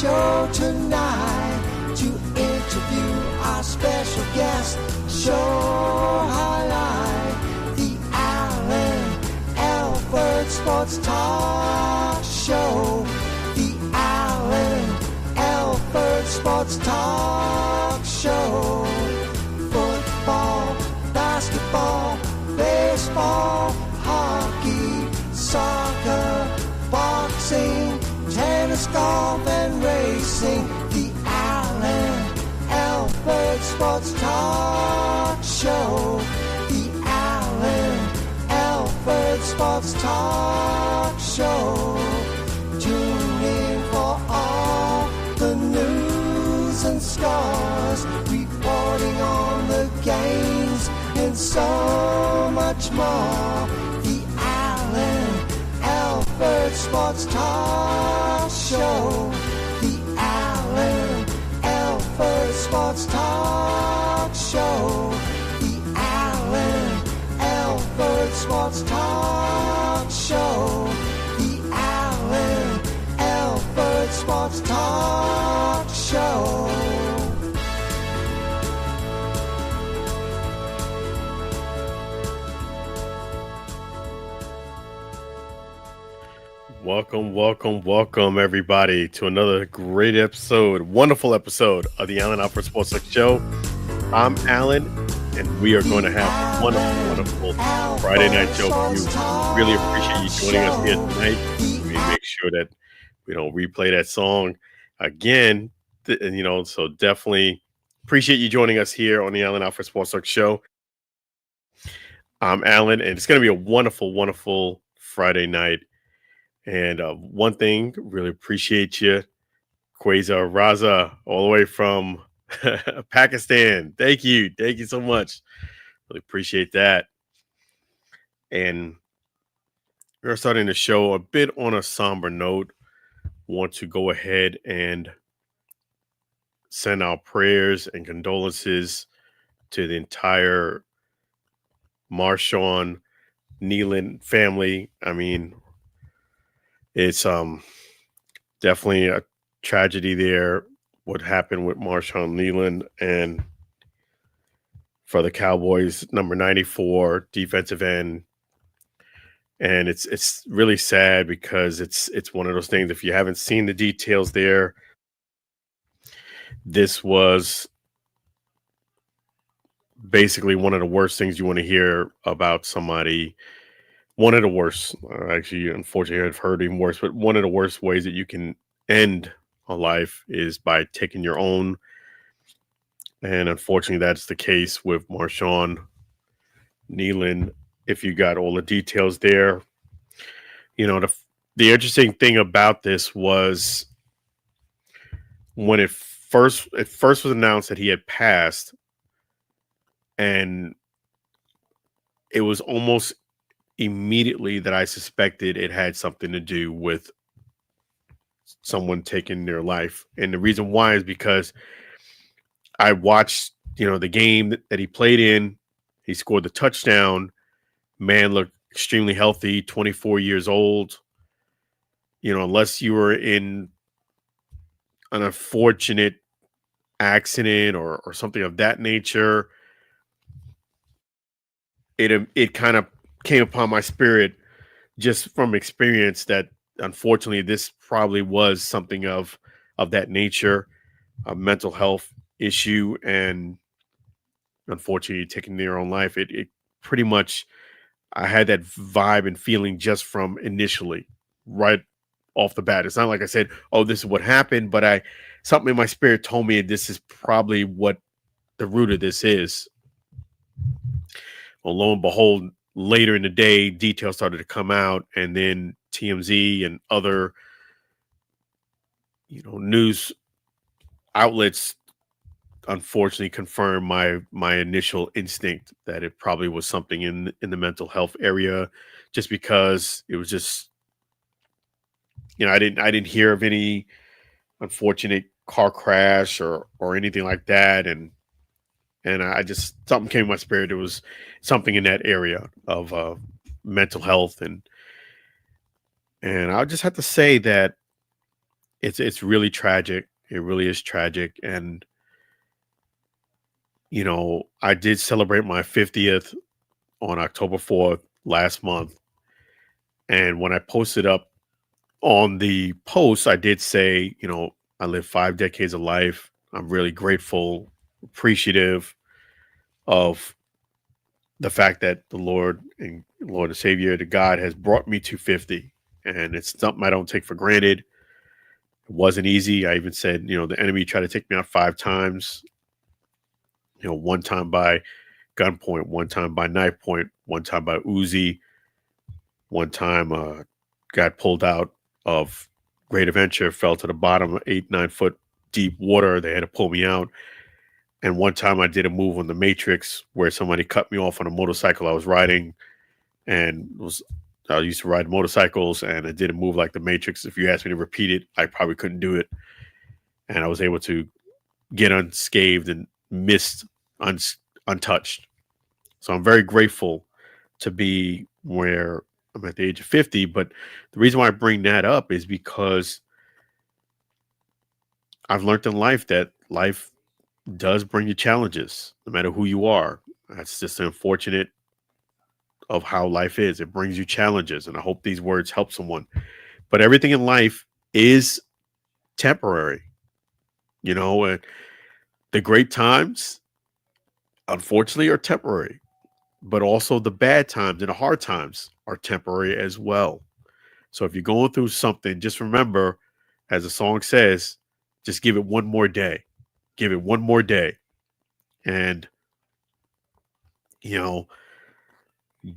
show tonight to interview our special guest. Show highlight the Alford Sports Talk Show. The Alford Sports Talk Show. Football, basketball, baseball, hockey, soccer, boxing, tennis, golf, and racing. The Alford Sports Talk Show. The Alford Sports Talk Show. Tune in for all the news and scores, reporting on the games and so much more. The Alford Sports Talk Show. The Alford Sports Talk Show. The Alford Sports Talk Show. The Alford Sports Talk Show. Welcome, everybody, to another great episode, wonderful episode of the Alford Sports Talk Show. I'm Alan, and we are going to have a wonderful Friday night show for you. Really appreciate you joining us here tonight. We make sure that we don't replay that song again, so definitely appreciate you joining us here on the Alford Sports Talk Show. I'm Alan, and it's going to be a wonderful Friday night. And one thing, really appreciate you, Quasar Raza, all the way from Pakistan. Thank you so much. Really appreciate that. And we're starting the show a bit on a somber note. Want to go ahead and send our prayers and condolences to the entire Marshawn Kneeland family. I mean, it's definitely a tragedy there, what happened with Marshawn Kneeland, and for the Cowboys, number 94 defensive end. And it's really sad because it's one of those things, if you haven't seen the details there, this was basically one of the worst things you want to hear about somebody. One of the worst, actually, unfortunately, I've heard even worse, but one of the worst ways that you can end a life is by taking your own. And unfortunately, that's the case with Marshawn Kneeland. If you got all the details there, the interesting thing about this was when it first was announced that he had passed, and it was almost immediately that I suspected it had something to do with someone taking their life. And the reason why is because I watched, the game that he played in. He scored the touchdown. Man looked extremely healthy, 24 years old. Unless you were in an unfortunate accident or something of that nature, it kind of came upon my spirit just from experience that unfortunately this probably was something of that nature, a mental health issue, and unfortunately taking their own life. It pretty much, I had that vibe and feeling just from initially, right off the bat. It's not like I said, oh, this is what happened, but something in my spirit told me this is probably what the root of this is. Well, lo and behold, later in the day, details started to come out, and then TMZ and other, news outlets unfortunately confirmed my initial instinct that it probably was something in the mental health area, just because it was just, I didn't hear of any unfortunate car crash or anything like that, and I just, something came in my spirit. It was something in that area of mental health, and I just have to say that it's really tragic. It really is tragic. And I did celebrate my 50th on October 4th last month. And when I posted up on the post, I did say, I lived 5 decades of life. I'm really grateful, appreciative of the fact that the Lord and Lord and Savior, the God, has brought me to 50. And it's something I don't take for granted. It wasn't easy. I even said, the enemy tried to take me out 5 times, one time by gunpoint, one time by knife point, one time by Uzi, one time got pulled out of Great Adventure, fell to the bottom of 8-9 foot deep water. They had to pull me out. And one time I did a move on the Matrix where somebody cut me off on a motorcycle I was riding, and I used to ride motorcycles, and I did a move like the Matrix. If you asked me to repeat it, I probably couldn't do it. And I was able to get unscathed and missed untouched. So I'm very grateful to be where I'm at the age of 50. But the reason why I bring that up is because I've learned in life that life does bring you challenges, no matter who you are. That's just unfortunate of how life is. It brings you challenges, and I hope these words help someone. But everything in life is temporary, and the great times, unfortunately, are temporary, but also the bad times and the hard times are temporary as well. So if you're going through something, just remember, as the song says, just give it one more day. Give it one more day. And,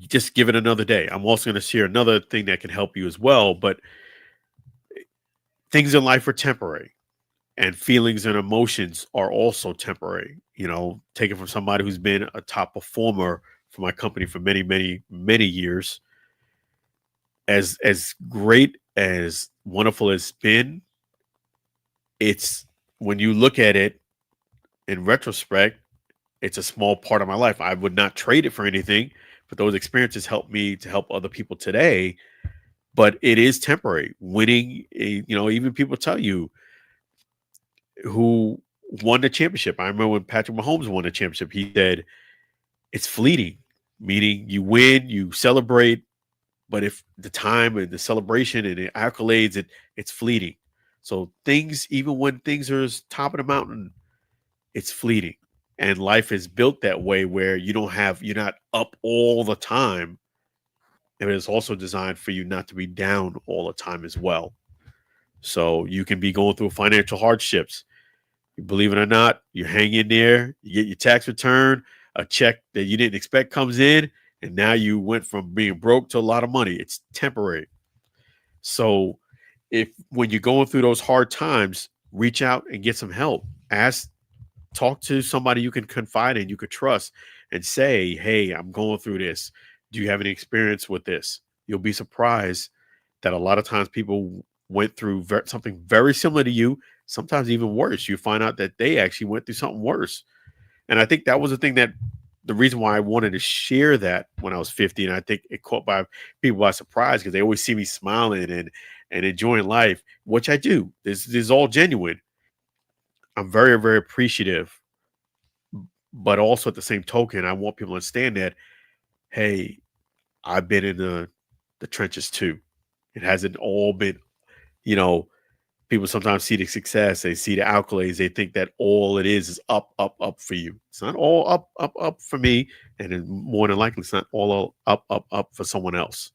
just give it another day. I'm also going to share another thing that can help you as well. But things in life are temporary, and feelings and emotions are also temporary. Take it from somebody who's been a top performer for my company for many, many, many years. As great, as wonderful as it's been, it's when you look at it in retrospect, it's a small part of my life. I would not trade it for anything, but those experiences help me to help other people today. But it is temporary. Winning, even people tell you who won the championship. I remember when Patrick Mahomes won the championship, he said, it's fleeting, meaning you win, you celebrate, but if the time and the celebration and the accolades, it's fleeting. So things, even when things are top of the mountain, it's fleeting. And life is built that way where you're not up all the time. And it's also designed for you not to be down all the time as well. So you can be going through financial hardships. Believe it or not, you hang in there, you get your tax return, a check that you didn't expect comes in, and now you went from being broke to a lot of money. It's temporary. So when you're going through those hard times, reach out and get some help. Talk to somebody you can confide in, you could trust, and say, hey, I'm going through this. Do you have any experience with this? You'll be surprised that a lot of times people went through something very similar to you, sometimes even worse. You find out that they actually went through something worse. And I think that was the reason why I wanted to share that when I was 50. And I think it caught people by surprise because they always see me smiling and enjoying life, which I do. This is all genuine. I'm very, very appreciative. But also at the same token, I want people to understand that, hey, I've been in the trenches too. It hasn't all been, people sometimes see the success, they see the accolades, they think that all it is up, up, up for you. It's not all up, up, up for me. And more than likely, it's not all up, up, up for someone else,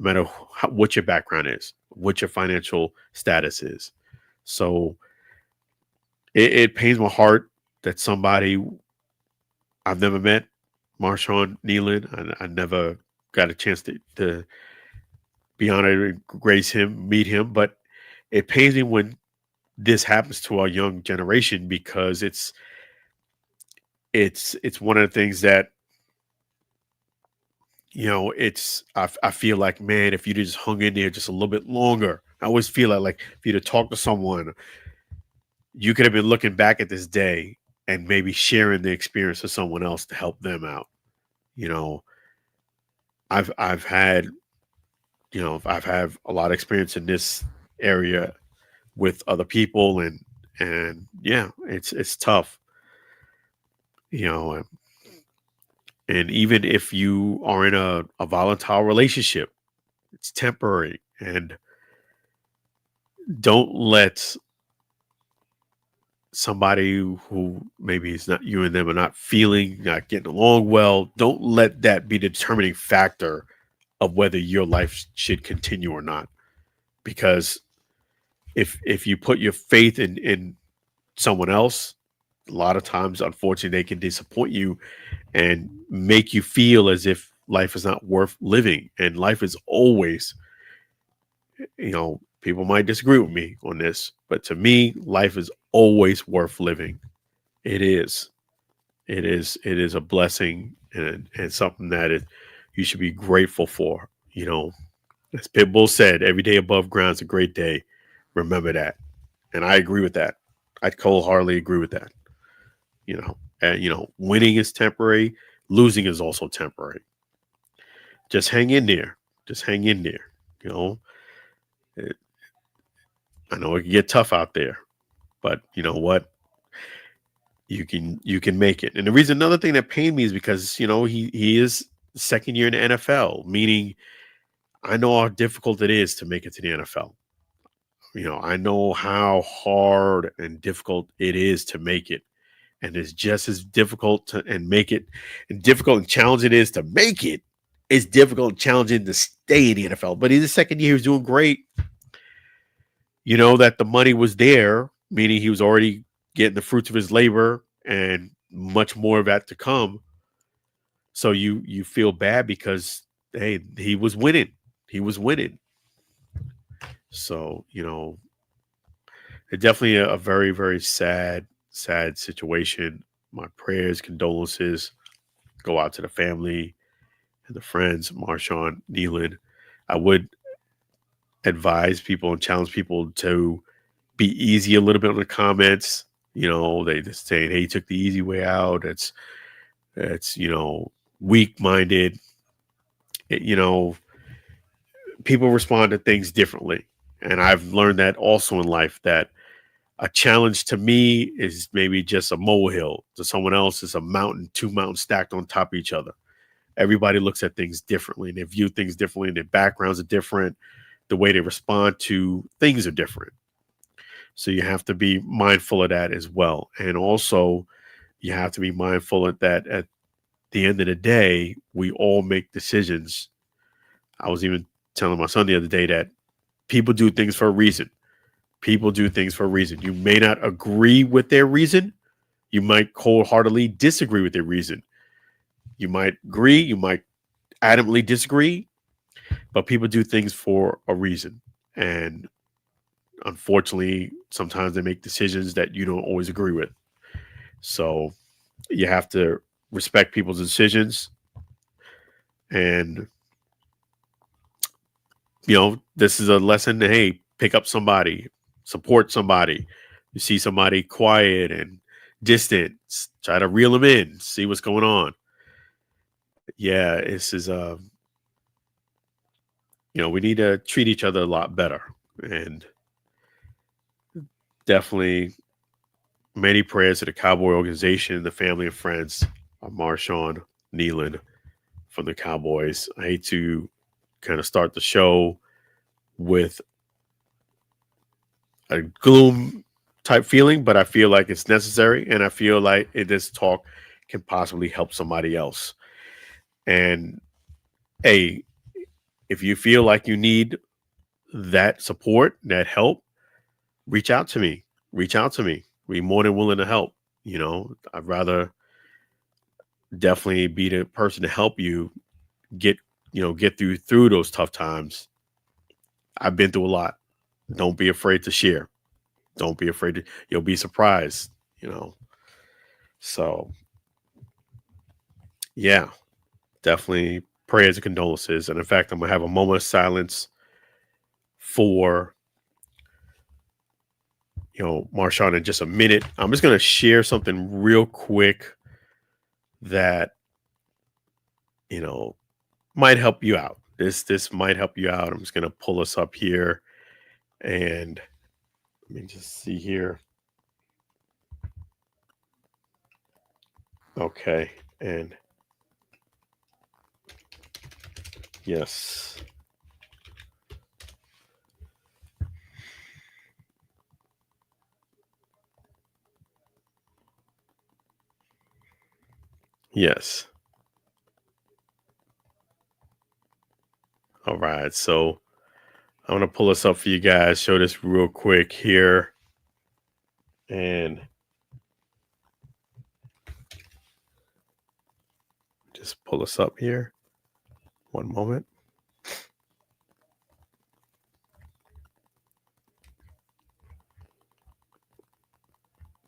no matter what your background is, what your financial status is. So it pains my heart that somebody I've never met, Marshawn Kneeland, I never got a chance to be honored and meet him, but it pains me when this happens to our young generation because it's one of the things that I feel like, man, if you just hung in there just a little bit longer. I always feel like if you'd have talked to someone, you could have been looking back at this day and maybe sharing the experience with someone else to help them out. I've had a lot of experience in this area with other people, and yeah, it's tough, you know. And even if you are in a volatile relationship, it's temporary, and don't let somebody who maybe is not, you and them are not feeling, not getting along well, don't let that be the determining factor of whether your life should continue or not. Because if you put your faith in someone else, a lot of times, unfortunately, they can disappoint you and make you feel as if life is not worth living. And life is always, people might disagree with me on this, but to me, life is always worth living. It is. It is a blessing, and something that you should be grateful for. As Pitbull said, every day above ground is a great day. Remember that. And I agree with that. I wholeheartedly agree with that. Winning is temporary. Losing is also temporary. Just hang in there. Just hang in there. You know, it, I know it can get tough out there, but you know what? You can make it. And the reason, another thing that pained me is because he is second year in the NFL, meaning I know how difficult it is to make it to the NFL. I know how hard and difficult it is to make it. And it's just as difficult to and make it, and difficult and challenging it is to make it. It's difficult and challenging to stay in the NFL. But in the second year, he was doing great. You know that the money was there, meaning he was already getting the fruits of his labor and much more of that to come. So you feel bad because, hey, he was winning. He was winning. So, it's definitely a very, very sad situation. My prayers, condolences go out to the family and the friends, Marshawn Kneeland. I would advise people and challenge people to be easy a little bit on the comments. They just saying, hey, he took the easy way out. It's weak-minded. People respond to things differently. And I've learned that also in life, that a challenge to me is maybe just a molehill. To someone else, is a mountain, two mountains stacked on top of each other. Everybody looks at things differently, and they view things differently, and their backgrounds are different. The way they respond to things are different. So you have to be mindful of that as well. And also, you have to be mindful of that at the end of the day, we all make decisions. I was even telling my son the other day that people do things for a reason. People do things for a reason. You may not agree with their reason. You might wholeheartedly disagree with their reason. You might agree. You might adamantly disagree. But people do things for a reason. And unfortunately, sometimes they make decisions that you don't always agree with. So you have to respect people's decisions. And, this is a lesson to, hey, pick up somebody, support somebody. You see somebody quiet and distant, try to reel them in, see what's going on. Yeah, this is we need to treat each other a lot better. And definitely many prayers to the Cowboy organization, the family and friends of Marshawn Kneeland from the Cowboys. I hate to kind of start the show with a gloom type feeling, but I feel like it's necessary, and I feel like this talk can possibly help somebody else. And hey, if you feel like you need that support, that help, reach out to me. Reach out to me. We're more than willing to help. I'd rather definitely be the person to help you get through those tough times. I've been through a lot. Don't be afraid to share. Don't be afraid to, you'll be surprised, So yeah, definitely prayers and condolences. And in fact, I'm gonna have a moment of silence for Marshawn in just a minute. I'm just gonna share something real quick that might help you out. This might help you out. I'm just gonna pull us up here, and Let me just see here. Okay, and yes. Yes. All right. So I'm going to pull this up for you guys, show this real quick here. And just pull this up here. One moment.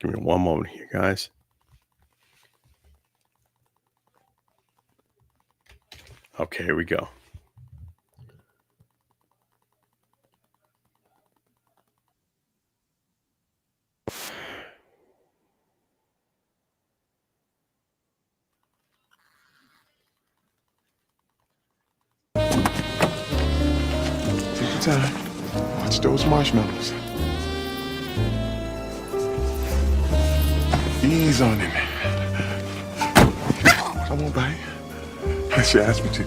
Give me one moment here, guys. Okay, here we go. Take your time. Watch those marshmallows. Ease on him. I won't bite. Unless you ask me to.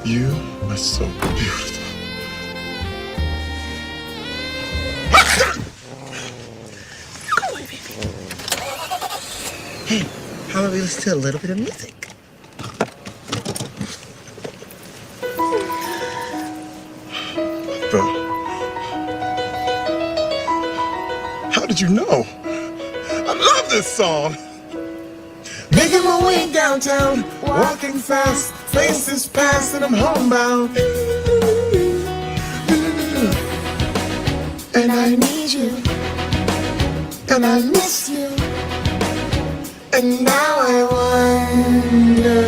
You are so beautiful. Hey, how about we listen to a little bit of music? Bro, how did you know? I love this song. Making my way downtown, walking fast, faces past and I'm homebound. And I need you, and I miss you. And now I wonder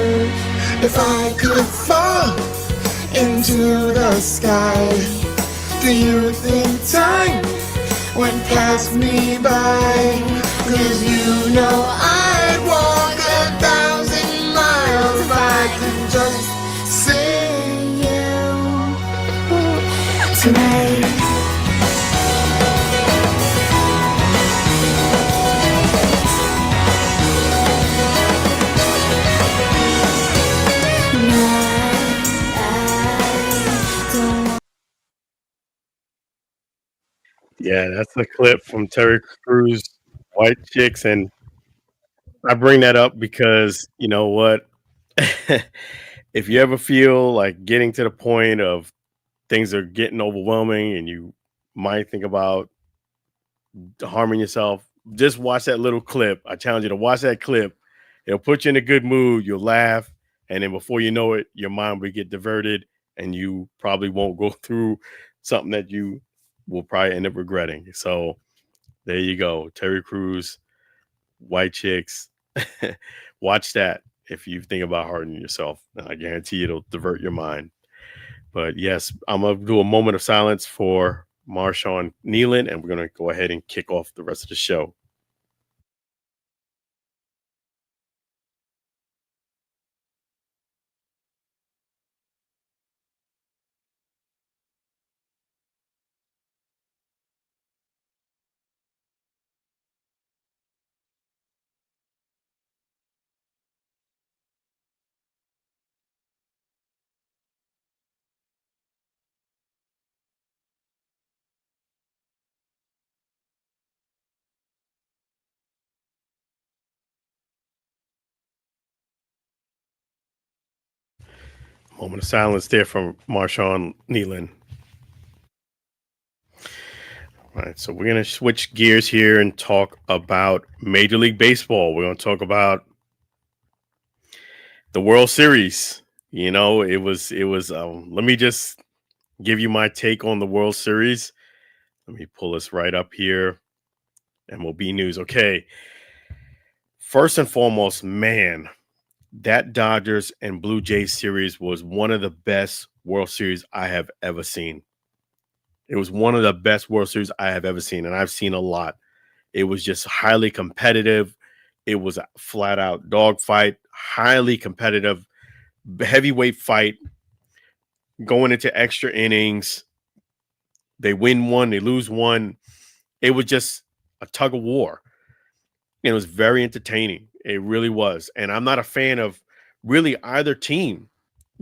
if I could fall into the sky. Do you think time went past me by? 'Cause you know I'd walk 1,000 miles if I could just see you tonight. Yeah, that's a clip from Terry Crews, White Chicks. And I bring that up because you know what? If you ever feel like getting to the point of things are getting overwhelming and you might think about harming yourself, just watch that little clip. I challenge you to watch that clip. It'll put you in a good mood. You'll laugh. And then before you know it, your mind will get diverted and you probably won't go through something that you will probably end up regretting. So there you go. Terry Crews, White Chicks. Watch that if you think about harming yourself. I guarantee it'll divert your mind. But yes, I'm going to do a moment of silence for Marshawn Kneeland, and we're going to go ahead and kick off the rest of the show. Moment of silence there from Marshawn Kneeland. All right, so we're going to switch gears here and talk about Major League Baseball. We're going to talk about the World Series. You know, it was. Let me just give you my take on the World Series. Let me pull this right up here. MLB News. Okay. First and foremost, man, that Dodgers and Blue Jays series was one of the best World Series I have ever seen. It was one of the best World Series I have ever seen, and I've seen a lot. It was just highly competitive. It was a flat out dogfight, highly competitive, heavyweight fight. going into extra innings. They win one, they lose one. It was just a tug of war. It was very entertaining. It really was. And I'm not a fan of really either team.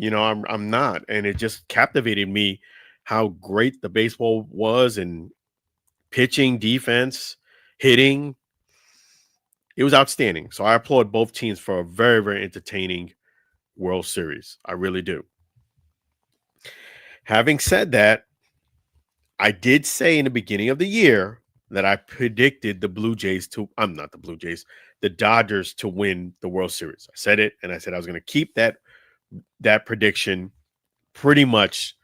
I'm not. And it just captivated me how great the baseball was, and pitching, defense, hitting. It was outstanding. So I applaud both teams for a very, very entertaining World Series. I really do. Having said that, I did say in the beginning of the year that I predicted the Dodgers to win the World Series. I said it, and I said I was going to keep that prediction pretty much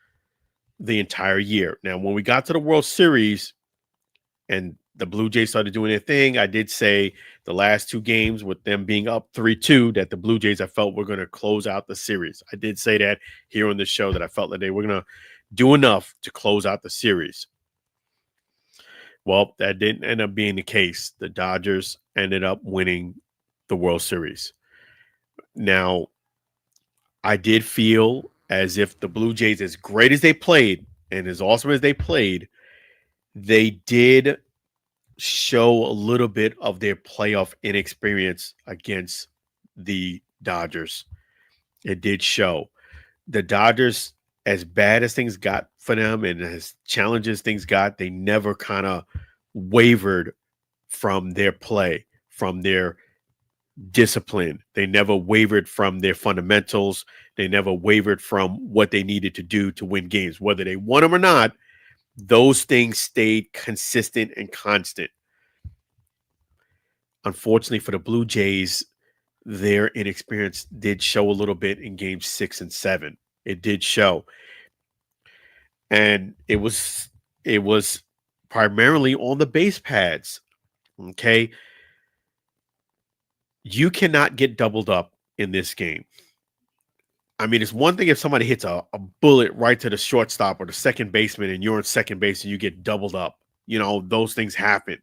the entire year. Now, when we got to the World Series and the Blue Jays started doing their thing, I did say the last two games with them being up 3-2 that the Blue Jays, I felt, were going to close out the series. I did say that here on the show, that I felt that they were going to do enough to close out the series. Well, that didn't end up being the case. The Dodgers ended up winning the World Series. Now, I did feel as if the Blue Jays, as great as they played and as awesome as they played, they did show a little bit of their playoff inexperience against the Dodgers. It did show. The Dodgers, as bad as things got for them and as challenges things got, they never kind of wavered from their play, from their discipline. They never wavered from their fundamentals. They never wavered from what they needed to do to win games. Whether they won them or not, those things stayed consistent and constant. Unfortunately for the Blue Jays, their inexperience did show a little bit in games 6 and 7. It did show. And it was primarily on the base pads. Okay. You cannot get doubled up in this game. I mean, it's one thing if somebody hits a bullet right to the shortstop or the second baseman and you're on second base and you get doubled up. Those things happen.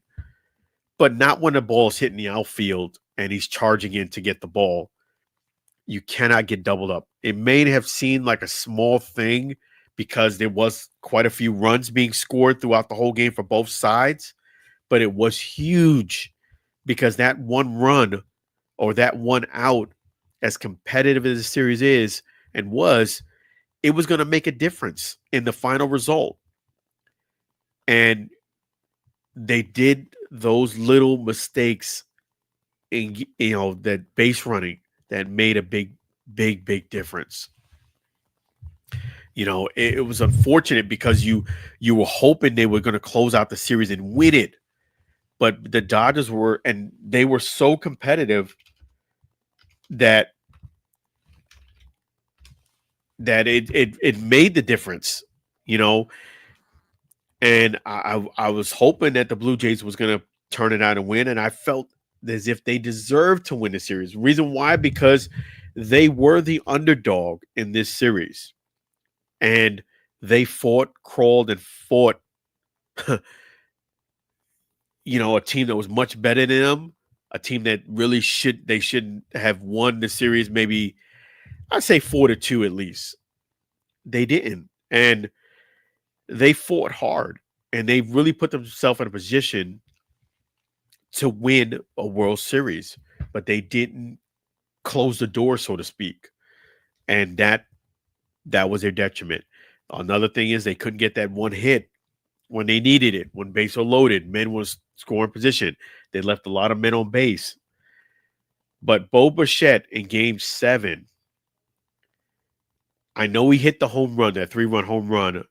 But not when the ball is hitting the outfield and he's charging in to get the ball. You cannot get doubled up. It may have seemed like a small thing because there was quite a few runs being scored throughout the whole game for both sides, but it was huge because that one run or that one out, as competitive as the series is and was, it was going to make a difference in the final result. And they did those little mistakes in, that base running that made a big, big, big difference. It was unfortunate because you were hoping they were going to close out the series and win it. But the Dodgers were so competitive that it made the difference, and I was hoping that the Blue Jays was going to turn it out and win, and I felt as if they deserved to win the series. Reason why? Because they were the underdog in this series, and they crawled and fought, a team that was much better than them, a team that really should have won the series, maybe I'd say 4-2 at least. They didn't. And they fought hard, and they really put themselves in a position to win a World Series, but they didn't close the door, so to speak. And that was their detriment. Another thing is they couldn't get that one hit when they needed it, when bases were loaded, men was scoring position. They left a lot of men on base. But Bo Bichette in Game 7, I know he hit the home run, that 3-run home run,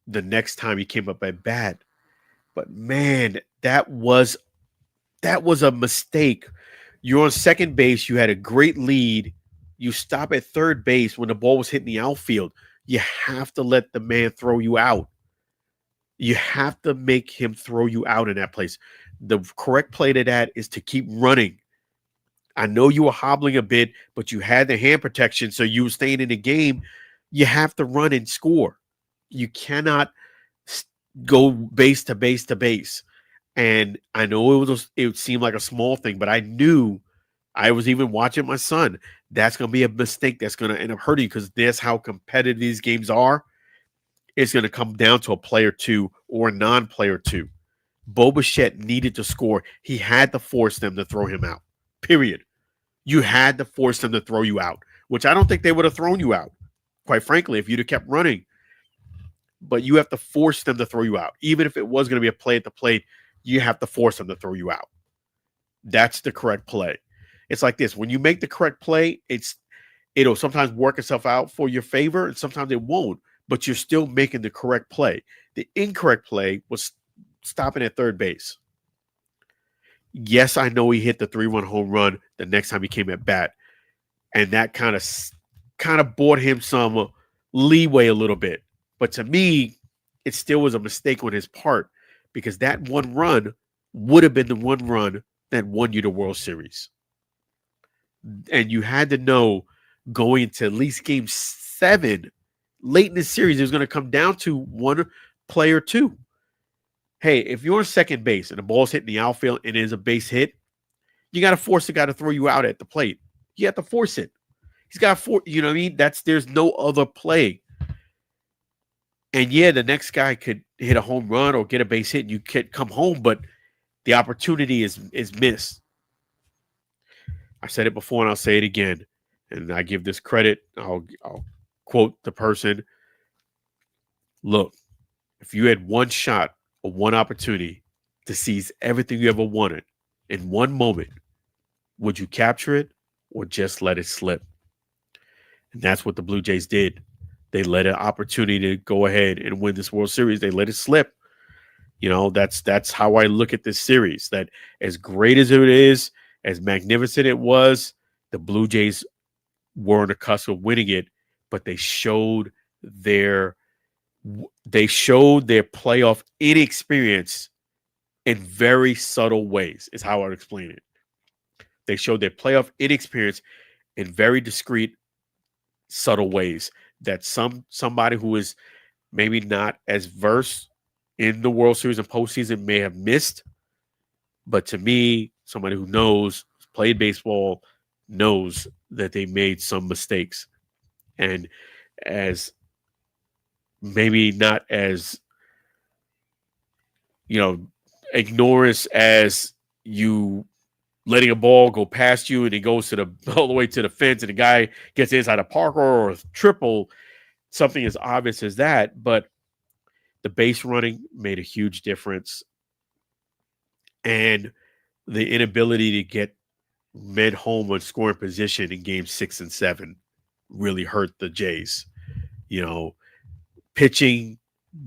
the next time he came up at bat. But, man, that was a mistake. You're on second base. You had a great lead. You stop at third base when the ball was hitting the outfield. You have to let the man throw you out. You have to make him throw you out in that place. The correct play to that is to keep running. I know you were hobbling a bit, but you had the hand protection, so you were staying in the game. You have to run and score. You cannot go base to base to base. And I know it seemed like a small thing, but I knew, I was even watching my son, that's going to be a mistake that's going to end up hurting, because that's how competitive these games are. it's going to come down to a player two or a non-player two. Bo Bichette needed to score. He had to force them to throw him out. Period. You had to force them to throw you out, which I don't think they would have thrown you out, quite frankly, if you'd have kept running. But you have to force them to throw you out. Even if it was going to be a play at the plate, you have to force them to throw you out. That's the correct play. It's like this. When you make the correct play, it'll sometimes work itself out for your favor, and sometimes it won't, but you're still making the correct play. The incorrect play was stopping at third base. Yes, I know he hit the 3-1 home run the next time he came at bat, and that kind of bought him some leeway a little bit. But to me, it still was a mistake on his part, because that one run would have been the one run that won you the World Series. And you had to know going into at least game 7, late in the series, it was going to come down to one play or two. Hey, if you're on second base and the ball's hitting the outfield and it is a base hit, you got to force the guy to throw you out at the plate. You have to force it. He's got you know what I mean? There's no other play. And yeah, the next guy could hit a home run or get a base hit and you could come home, but the opportunity is missed. I said it before and I'll say it again. And I give this credit. I'll quote the person. Look, if you had one shot or one opportunity to seize everything you ever wanted in one moment, would you capture it or just let it slip? And that's what the Blue Jays did. They let an opportunity to go ahead and win this World Series. They let it slip. You know, that's how I look at this series. That as great as it is, as magnificent it was, the Blue Jays were on the cusp of winning it, but they showed their playoff inexperience in very subtle ways, is how I would explain it. They showed their playoff inexperience in very discreet, subtle ways that somebody who is maybe not as versed in the World Series and postseason may have missed. But to me, somebody who knows, played baseball, knows that they made some mistakes. And as maybe not as, ignorance as you letting a ball go past you and it goes all the way to the fence and the guy gets inside a Parker or a triple, something as obvious as that. But the base running made a huge difference. And the inability to get men home on scoring position in games 6 and 7 really hurt the Jays. Pitching,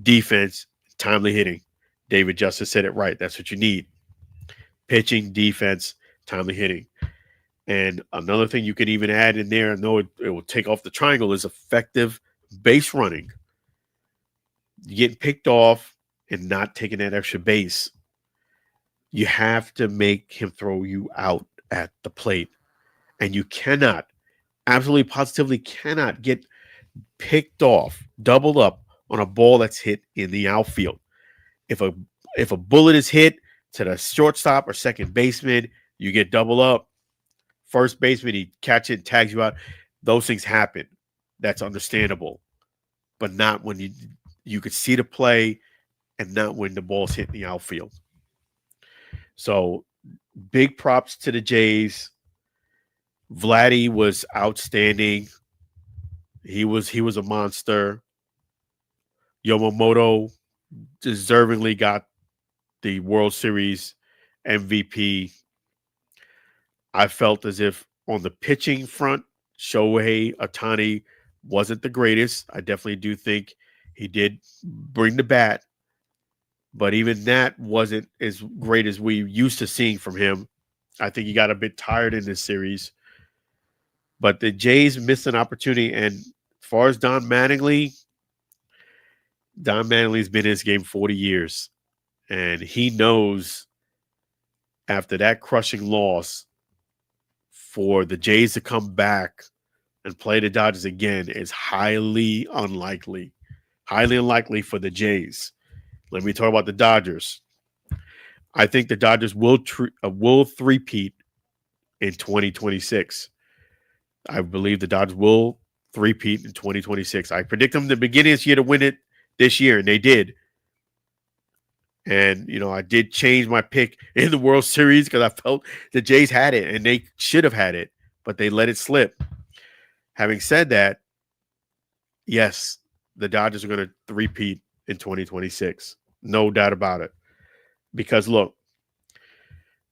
defense, timely hitting. David Justice said it right. That's what you need. Pitching, defense, timely hitting. And another thing you could even add in there, I know it will take off the triangle, is effective base running. You getting picked off and not taking that extra base. You have to make him throw you out at the plate. And you cannot, absolutely positively cannot get picked off, doubled up on a ball that's hit in the outfield. If a bullet is hit to the shortstop or second baseman, you get double up. First baseman, he catches it, tags you out. Those things happen. That's understandable. But not when you could see the play and not when the ball's hitting the outfield. So big props to the Jays. Vladdy was outstanding. He was a monster. Yamamoto deservingly got the World Series MVP. I felt as if on the pitching front, Shohei Ohtani wasn't the greatest. I definitely do think he did bring the bat, but even that wasn't as great as we used to seeing from him. I think he got a bit tired in this series. But the Jays missed an opportunity. And as far as Don Mattingly's been in this game 40 years. And he knows after that crushing loss, for the Jays to come back and play the Dodgers again is highly unlikely. Highly unlikely for the Jays. Let me talk about the Dodgers. I think the Dodgers will three-peat in 2026. I believe the Dodgers will three-peat in 2026. I predict them the beginning of this year to win it. this year, and they did. And, I did change my pick in the World Series because I felt the Jays had it, and they should have had it, but they let it slip. Having said that, yes, the Dodgers are going to three-peat in 2026. No doubt about it. Because, look,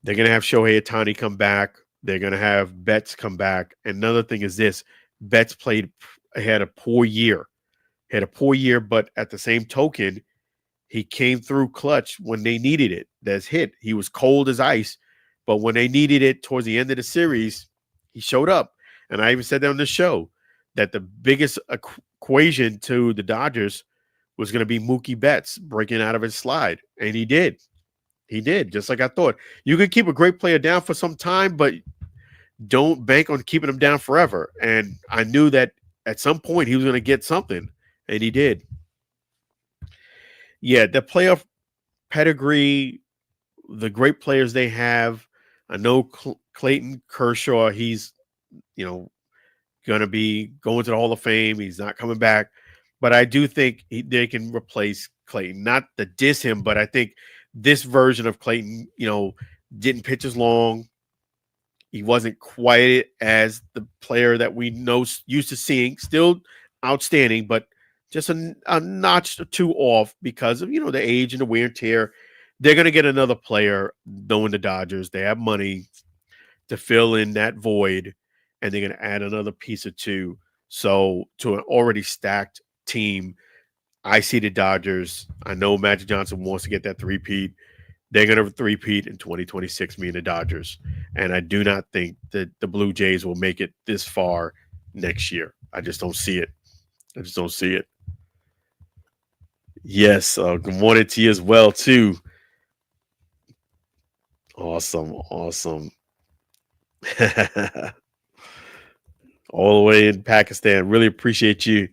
they're going to have Shohei Ohtani come back. They're going to have Betts come back. Another thing is this. Betts had a poor year. But at the same token, he came through clutch when they needed it. That's hit. He was cold as ice, but when they needed it towards the end of the series, he showed up. And I even said that on the show that the biggest equation to the Dodgers was going to be Mookie Betts breaking out of his slide. And he did. He did, just like I thought. You can keep a great player down for some time, but don't bank on keeping him down forever. And I knew that at some point he was going to get something, and he did. Yeah, the playoff pedigree, the great players they have. I know Clayton Kershaw, he's, going to be going to the Hall of Fame. He's not coming back. But I do think they can replace Clayton. Not to diss him, but I think this version of Clayton, didn't pitch as long. He wasn't quite as the player that we used to seeing. Still outstanding, but just a notch or two off because of, the age and the wear and tear. They're going to get another player, knowing the Dodgers. They have money to fill in that void, and they're going to add another piece or two. So to an already stacked team, I see the Dodgers. I know Magic Johnson wants to get that three-peat. They're going to three-peat in 2026, me and the Dodgers. And I do not think that the Blue Jays will make it this far next year. I just don't see it. Yes, good morning to you as well, too. Awesome. All the way in Pakistan. Really appreciate you.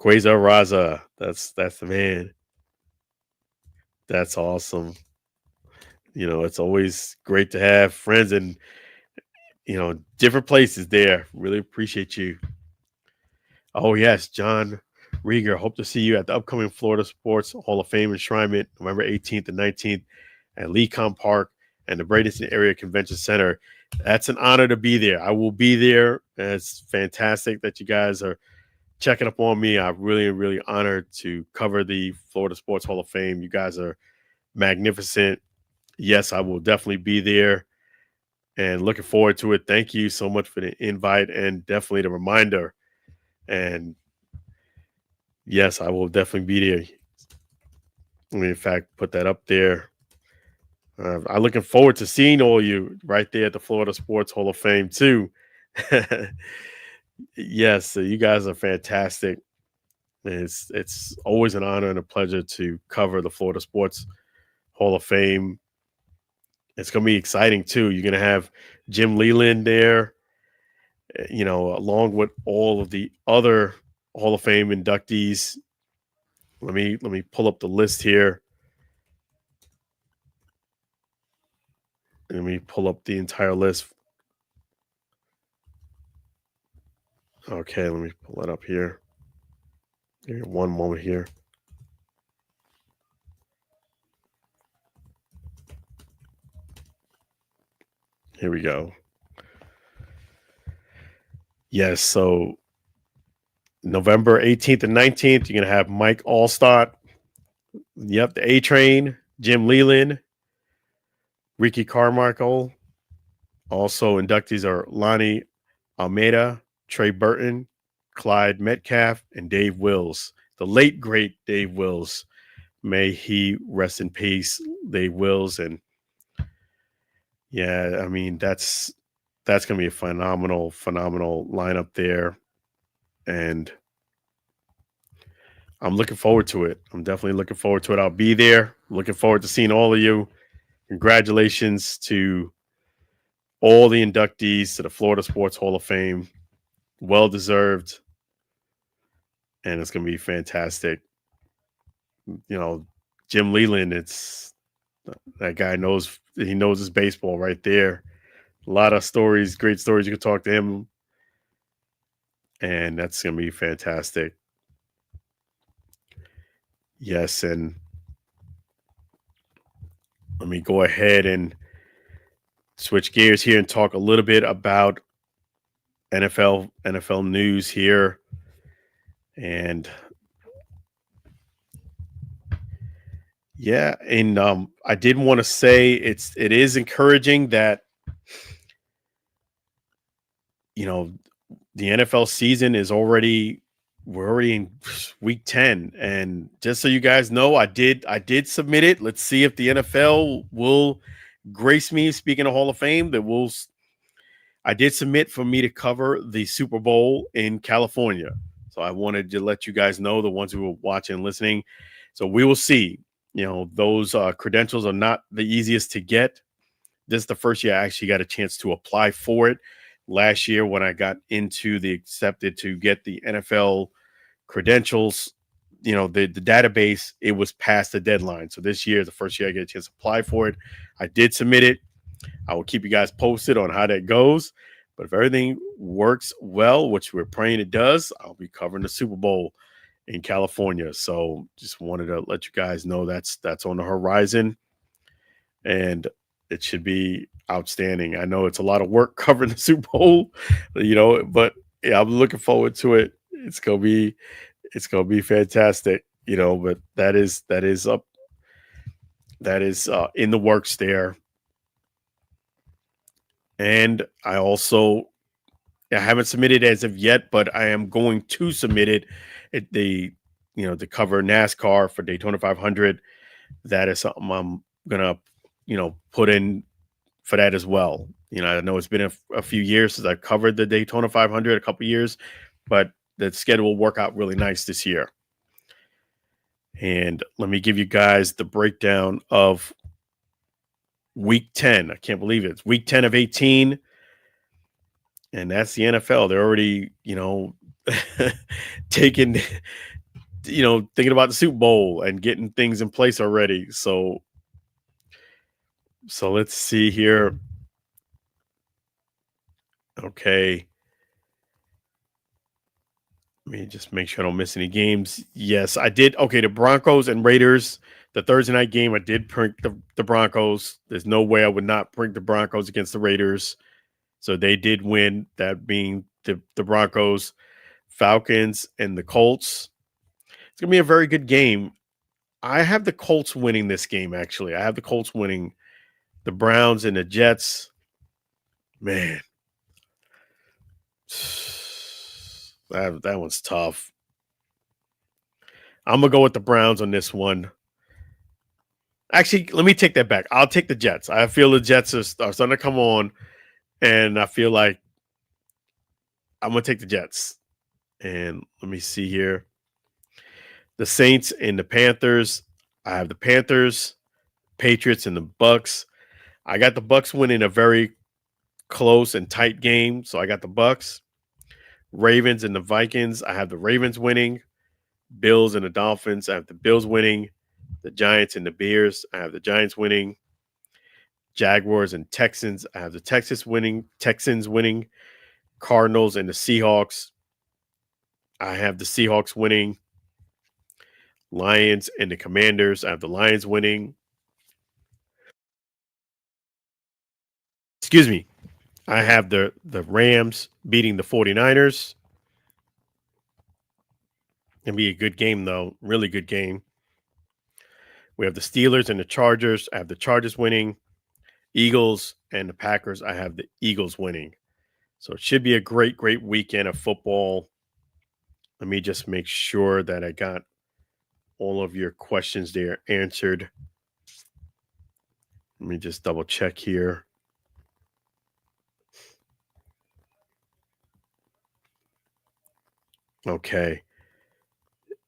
Quasar Raza. That's the man. That's awesome. It's always great to have friends in, different places there. Really appreciate you. Oh, yes, John Rieger. Hope to see you at the upcoming Florida Sports Hall of Fame enshrinement, November 18th and 19th at Lecom Park and the Bradenton Area Convention Center. That's an honor to be there. I will be there. It's fantastic that you guys are checking up on me. I'm really, really honored to cover the Florida Sports Hall of Fame. You guys are magnificent. Yes, I will definitely be there and looking forward to it. Thank you so much for the invite and definitely the reminder. And yes, I will definitely be there. Let me, in fact, put that up there. I'm looking forward to seeing all you right there at the Florida Sports Hall of Fame, too. Yes, you guys are fantastic. It's always an honor and a pleasure to cover the Florida Sports Hall of Fame. It's going to be exciting, too. You're going to have Jim Leland there, along with all of the other Hall of Fame inductees. Let me pull up the list here. Let me pull up the entire list. Okay, let me pull that up here. Give me one moment here. Here we go. Yes, so November 18th and 19th, you're going to have Mike Allstott. Yep, the A-Train, Jim Leland, Ricky Carmichael. Also, inductees are Lonnie Almeida, Trey Burton, Clyde Metcalf, and Dave Wills. The late, great Dave Wills. May he rest in peace, Dave Wills. And yeah, I mean, that's going to be a phenomenal lineup there. And I'm looking forward to it. I'm definitely looking forward to it. I'll be there. Looking forward to seeing all of you. Congratulations to all the inductees to the Florida Sports Hall of Fame. Well deserved. And it's going to be fantastic. Jim Leland, that guy knows his baseball right there. A lot of stories, great stories. You can talk to him. And that's going to be fantastic. Yes, and let me go ahead and switch gears here and talk a little bit about NFL news here. And yeah, and I did want to say it is encouraging that, you know, the NFL season is we're already in week 10. And just so you guys know, I did submit it. Let's see if the NFL will grace me. Speaking of Hall of Fame, I did submit for me to cover the Super Bowl in California. So I wanted to let you guys know, the ones who were watching and listening. So we will see. You know, those credentials are not the easiest to get. This is the first year I actually got a chance to apply for it. Last year, when I got into the accepted to get the NFL credentials, you know, the database, it was past the deadline. So this year is the first year I get a chance to apply for it. I did submit it. I will keep you guys posted on how that goes. But if everything works well, which we're praying it does, I'll be covering the Super Bowl in California. So just wanted to let you guys know that's on the horizon, and it should be outstanding. I know it's a lot of work covering the Super Bowl, you know, but yeah, I'm looking forward to it. It's gonna be fantastic, you know. But that is in the works there. And I haven't submitted as of yet, but I am going to submit it at to cover NASCAR for Daytona 500. That is something I'm gonna, put in for that as well. You know, I know it's been a few years since I've covered the Daytona 500, a couple years, but the schedule will work out really nice this year. And let me give you guys the breakdown of week 10. I can't believe it. It's week 10 of 18. And that's the NFL. They're already, taking, thinking about the Super Bowl and getting things in place already. So let's see here. Okay. Let me just make sure I don't miss any games. Yes, I did. Okay, the Broncos and Raiders, the Thursday night game, I did print the Broncos. There's no way I would not print the Broncos against the Raiders. So they did win, that being the Broncos, Falcons, and the Colts. It's going to be a very good game. I have the Colts winning this game, actually. I have the Colts winning. The Browns and the Jets. Man. That one's tough. I'm going to go with the Browns on this one. Actually, let me take that back. I'll take the Jets. I feel the Jets are starting to come on, and I feel like I'm going to take the Jets. And let me see here. The Saints and the Panthers. I have the Panthers, Patriots, and the Bucks. I got the Bucks winning a very close and tight game, so I got the Bucks. Ravens and the Vikings. I have the Ravens winning. Bills and the Dolphins. I have the Bills winning. The Giants and the Bears. I have the Giants winning. Jaguars and Texans. I have the Texans winning. Cardinals and the Seahawks. I have the Seahawks winning. Lions and the Commanders. I have the Lions winning. Excuse me. I have the Rams beating the 49ers. It'll be a good game, though. Really good game. We have the Steelers and the Chargers. I have the Chargers winning. Eagles and the Packers. I have the Eagles winning. So it should be a great, great weekend of football. Let me just make sure that I got all of your questions there answered. Let me just double check here. Okay.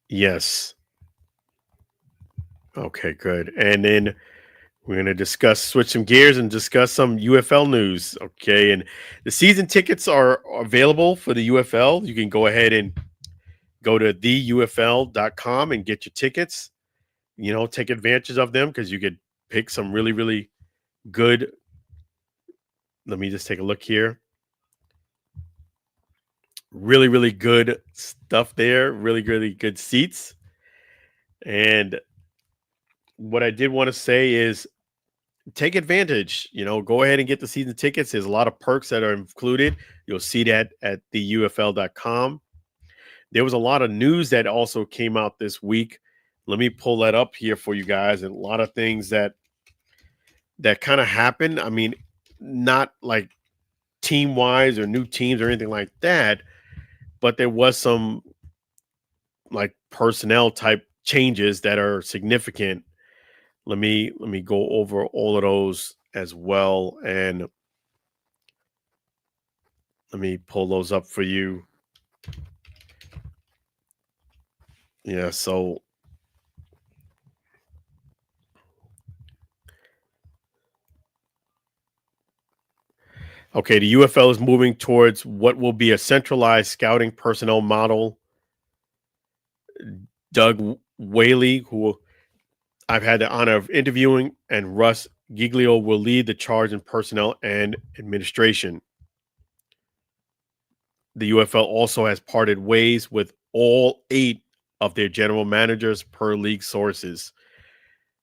Yes. Okay, good. And then we're going to switch some gears and discuss some UFL news. Okay. And the season tickets are available for the UFL. You can go ahead and go to theufl.com and get your tickets. Take advantage of them because you could pick some really, really good. Let me just take a look here. Really, really good stuff there. Really, really good seats. And what I did want to say is take advantage. Go ahead and get the season tickets. There's a lot of perks that are included. You'll see that at the UFL.com. There was a lot of news that also came out this week. Let me pull that up here for you guys. And a lot of things that kind of happened. I mean, not like team wise or new teams or anything like that, but there was some like personnel type changes that are significant. Let me go over all of those as well, and let me pull those up for you. Yeah, so okay, the UFL is moving towards what will be a centralized scouting personnel model. Doug Whaley, who I've had the honor of interviewing, and Russ Giglio will lead the charge in personnel and administration. The UFL also has parted ways with all 8 of their general managers per league sources.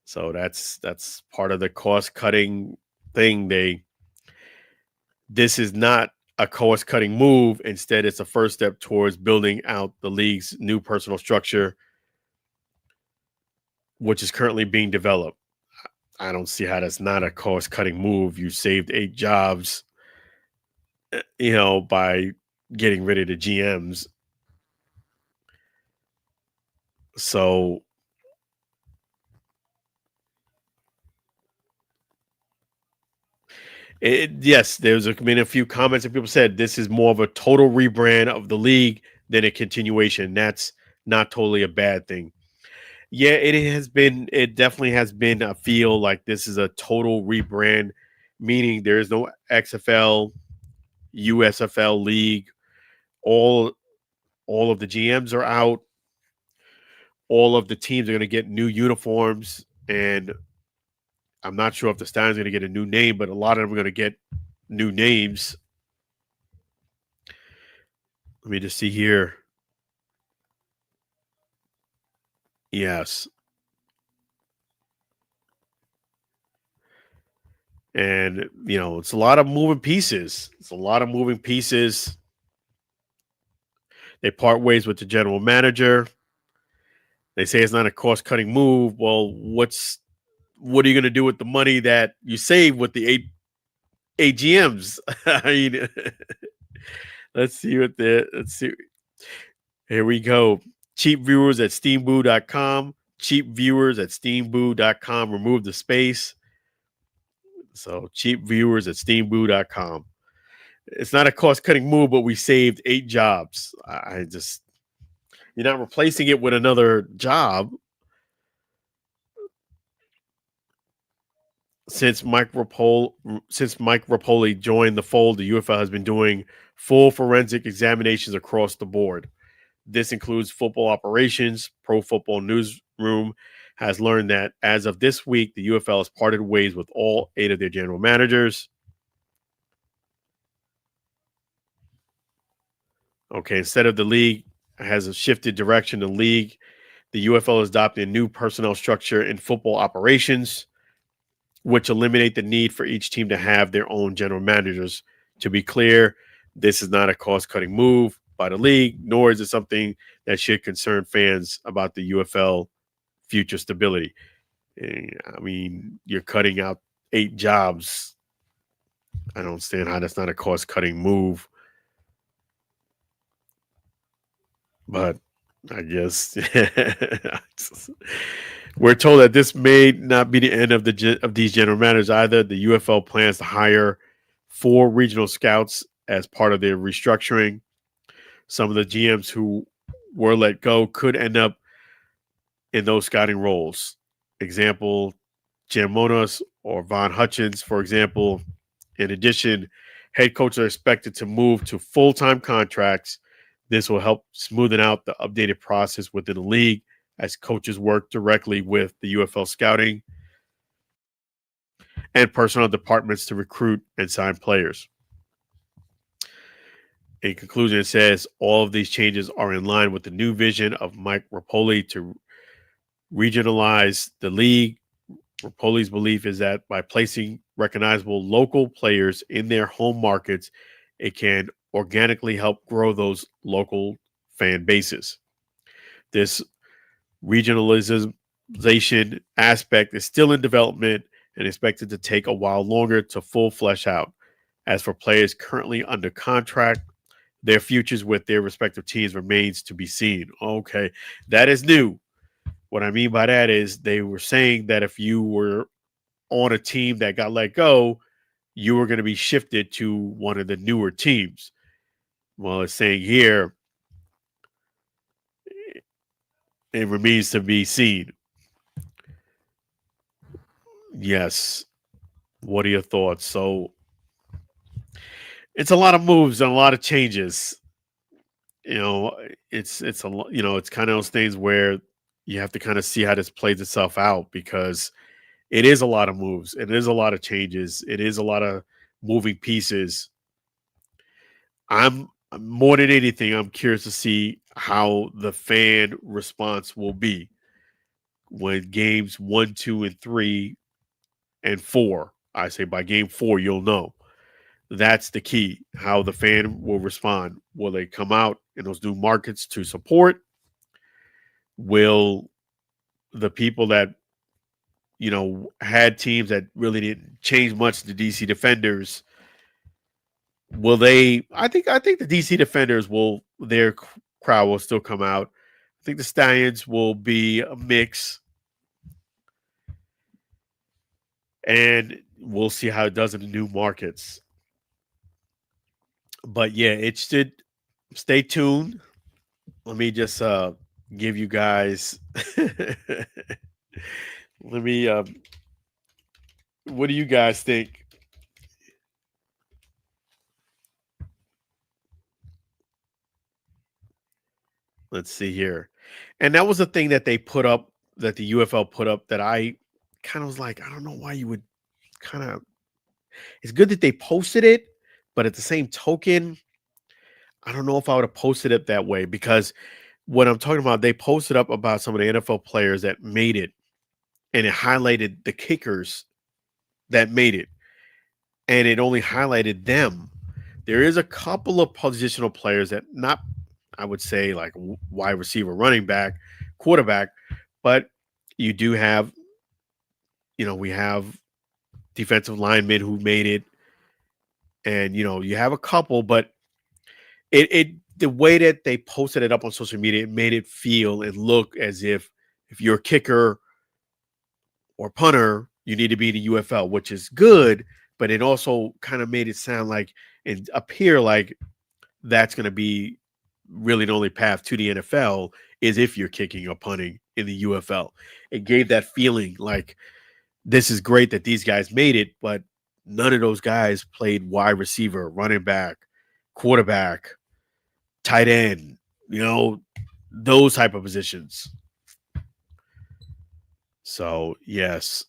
So that's part of the cost-cutting thing. This is not a cost-cutting move. Instead, it's a first step towards building out the league's new personnel structure, which is currently being developed. I don't see how that's not a cost-cutting move. You saved 8 jobs, by getting rid of the GMs. So yes, there's been a few comments that people said this is more of a total rebrand of the league than a continuation. That's not totally a bad thing. Yeah, it has been. It definitely has been a feel like this is a total rebrand, meaning there is no XFL, USFL league. All of the GMs are out. All of the teams are going to get new uniforms, and I'm not sure if the Stein's going to get a new name, but a lot of them are going to get new names. Let me just see here. Yes. And, it's a lot of moving pieces. They part ways with the general manager. They say it's not a cost-cutting move. Well, what are you going to do with the money that you save with the eight GMs? I mean, let's see. Here we go. Cheap viewers at steamboo.com. Cheap viewers at steamboo.com. Remove the space. So cheap viewers at steamboo.com. It's not a cost-cutting move, but we saved 8 jobs. You're not replacing it with another job. Since Mike Rapoli joined the fold, the UFL has been doing full forensic examinations across the board. This includes football operations. Pro Football Newsroom has learned that as of this week, the UFL has parted ways with all 8 of their general managers. Okay, instead of the league has a shifted direction, the UFL is adopting a new personnel structure in football operations, which eliminate the need for each team to have their own general managers. To be clear, this is not a cost-cutting move by the league, nor is it something that should concern fans about the UFL future stability. I mean, you're cutting out 8 jobs. I don't understand how that's not a cost-cutting move. But I guess we're told that this may not be the end of these general managers either. The UFL plans to hire 4 regional scouts as part of their restructuring. Some of the GMs who were let go could end up in those scouting roles. Example, Jim Monos or Von Hutchins, for example. In addition, head coaches are expected to move to full-time contracts. This will help smoothen out the updated process within the league as coaches work directly with the UFL scouting and personnel departments to recruit and sign players. In conclusion, it says all of these changes are in line with the new vision of Mike Rapoli to regionalize the league. Rapoli's belief is that by placing recognizable local players in their home markets, it can organically help grow those local fan bases. This regionalization aspect is still in development and expected to take a while longer to full flesh out. As for players currently under contract, their futures with their respective teams remains to be seen. Okay, that is new. What I mean by that is they were saying that if you were on a team that got let go, you were going to be shifted to one of the newer teams. Well, it's saying here it remains to be seen. Yes. What are your thoughts? So it's a lot of moves and a lot of changes. You know, it's a you know, it's kind of those things where you have to kind of see how this plays itself out because it is a lot of moves. It is a lot of changes. It is a lot of moving pieces. I'm more than anything, I'm curious to see how the fan response will be when games 1, 2, and 3 and 4. I say by game 4, you'll know. That's the key. How the fan will respond. Will they come out in those new markets to support? Will the people that had teams that really didn't change much, the DC Defenders, will they? I think the DC Defenders will. Their crowd will still come out. I think the Stallions will be a mix, and we'll see how it does in the new markets. But yeah, it should stay tuned. Let me just give you guys. Let me. What do you guys think? Let's see here. And that was the thing that they put up, that the UFL put up, that I kind of was like, I don't know why you would kind of. It's good that they posted it, but at the same token, I don't know if I would have posted it that way because what I'm talking about, they posted up about some of the NFL players that made it, and it highlighted the kickers that made it, and it only highlighted them. There is a couple of positional players that not, I would say, like wide receiver, running back, quarterback, but you do have, we have defensive linemen who made it, and you have a couple, but it the way that they posted it up on social media, it made it feel and look as if you're a kicker or punter, you need to be in the UFL, which is good, but it also kind of made it sound like and appear like that's going to be really the only path to the NFL is if you're kicking or punting in the UFL. It gave that feeling like this is great that these guys made it, but none of those guys played wide receiver, running back, quarterback, tight end, those type of positions. So, yes.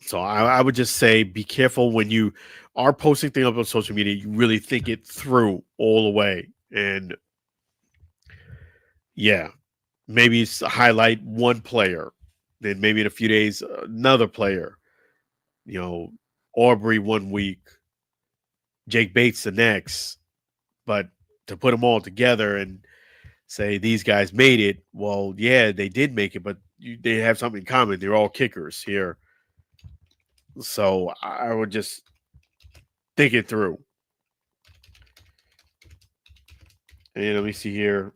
So I would just say be careful when you are posting things up on social media. You really think it through all the way. And yeah, maybe highlight one player. Then maybe in a few days, another player. Aubrey 1 week, Jake Bates the next. But to put them all together and say these guys made it, well, yeah, they did make it, but they have something in common. They're all kickers here. So I would just think it through. And let me see here.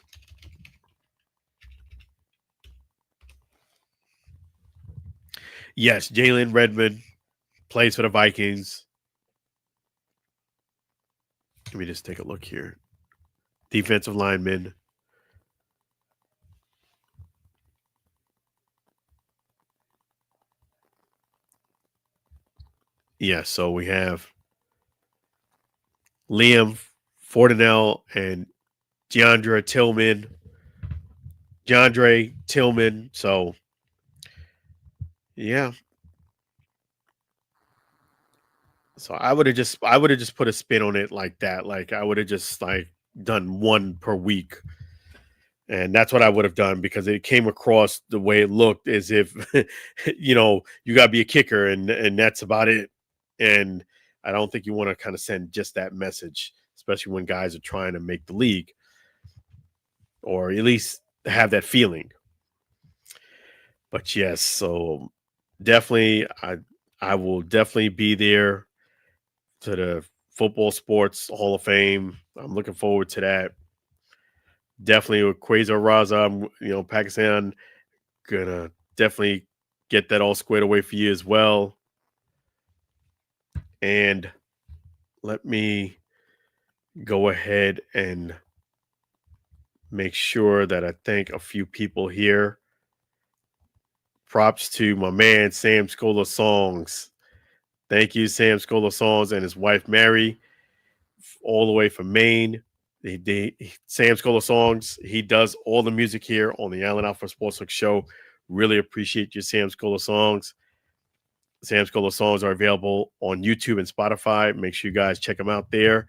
Yes, Jalen Redmond plays for the Vikings. Let me just take a look here. Defensive lineman. Yes, so we have Liam Fortinell and DeAndre Tillman. So, yeah. So I would have just put a spin on it like that. Like I would have just done one per week. And that's what I would have done, because it came across the way it looked as if, you got to be a kicker and that's about it. And I don't think you want to kind of send just that message, especially when guys are trying to make the league, or at least have that feeling. But yes, so definitely, I will definitely be there to the Football Sports Hall of Fame. I'm looking forward to that. Definitely with Quasar Raza, Pakistan, gonna definitely get that all squared away for you as well. And let me go ahead and make sure that I thank a few people here. Props to my man, Sam Scola Songs. Thank you, Sam Scola Songs, and his wife, Mary, all the way from Maine. Sam Scola Songs, he does all the music here on the Allen Alford Sports Talk Show. Really appreciate you, Sam Scola Songs. Sam Scola Songs are available on YouTube and Spotify. Make sure you guys check them out there.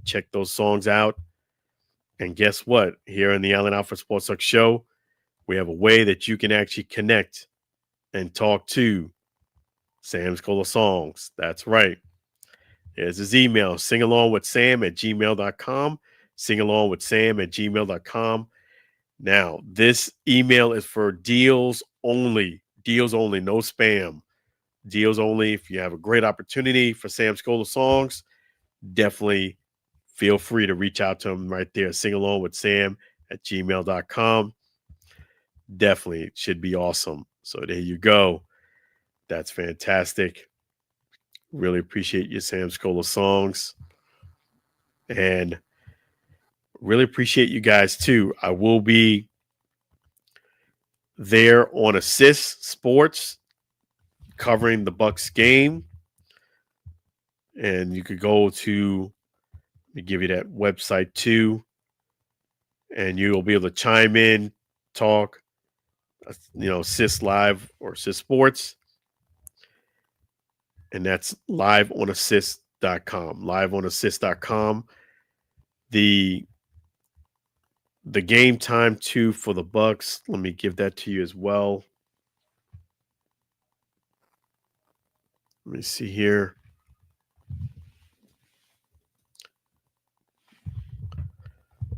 Check those songs out. And guess what? Here in the Allen Alford Sports Talk Show, we have a way that you can actually connect and talk to Sam Scola Songs. That's right. There's his email, singalongwithsam@gmail.com. Singalongwithsam@gmail.com. Now, this email is for deals only. Deals only, no spam. Deals only. If you have a great opportunity for Sam Scola Songs, definitely feel free to reach out to him right there. Singalongwithsam@gmail.com. Definitely should be awesome. So there you go. That's fantastic. Really appreciate you, Sam Scola Songs. And really appreciate you guys too. I will be there on Assist Sports covering the Bucks game. And you could go to, let me give you that website too. And you'll be able to chime in, talk, Assist Live or Assist Sports. And that's liveonassist.com. Liveonassist.com. The game time too for the Bucks. Let me give that to you as well. Let me see here.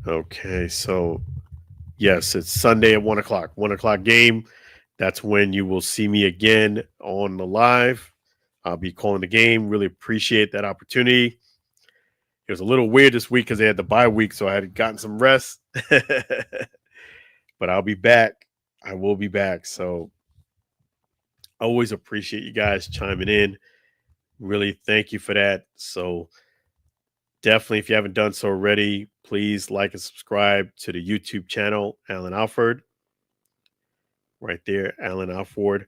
Okay, so yes, it's Sunday at 1 o'clock. 1 o'clock game. That's when you will see me again on the live. I'll be calling the game. Really appreciate that opportunity. It was a little weird this week because they had the bye week, so I had gotten some rest. But I'll be back. I will be back. So I always appreciate you guys chiming in. Really thank you for that. So definitely, if you haven't done so already, please like and subscribe to the YouTube channel, Allen Alford. Right there, Allen Alford. You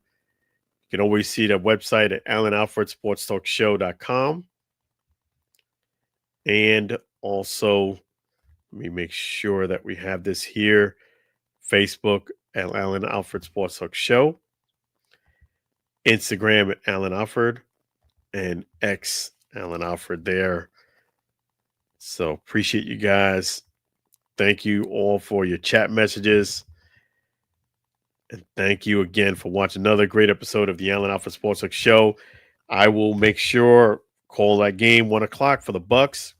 can always see the website at allenalfordsportstalkshow.com. And also, let me make sure that we have this here. Facebook at Allen Alford Sports Talk Show. Instagram at Allen Alford. And X Allen Alford there. So appreciate you guys. Thank you all for your chat messages. And thank you again for watching another great episode of the Allen Alford Sports Talk Show. I will make sure, call that game 1 o'clock for the Bucks.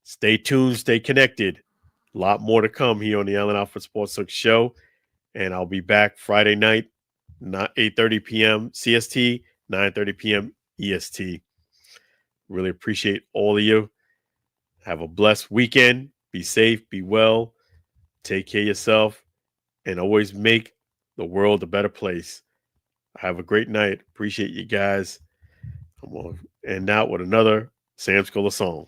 Stay tuned, stay connected. A lot more to come here on the Allen Alford Sports Talk Show. And I'll be back Friday night, 8:30 p.m. CST, 9:30 p.m. EST. Really appreciate all of you. Have a blessed weekend. Be safe, be well. Take care of yourself. And always make the world a better place. Have a great night. Appreciate you guys. I'm going to end out with another Sam Scola song.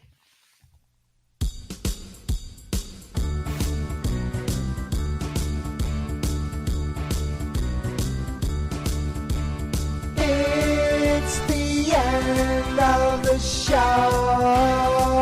It's the end of the show.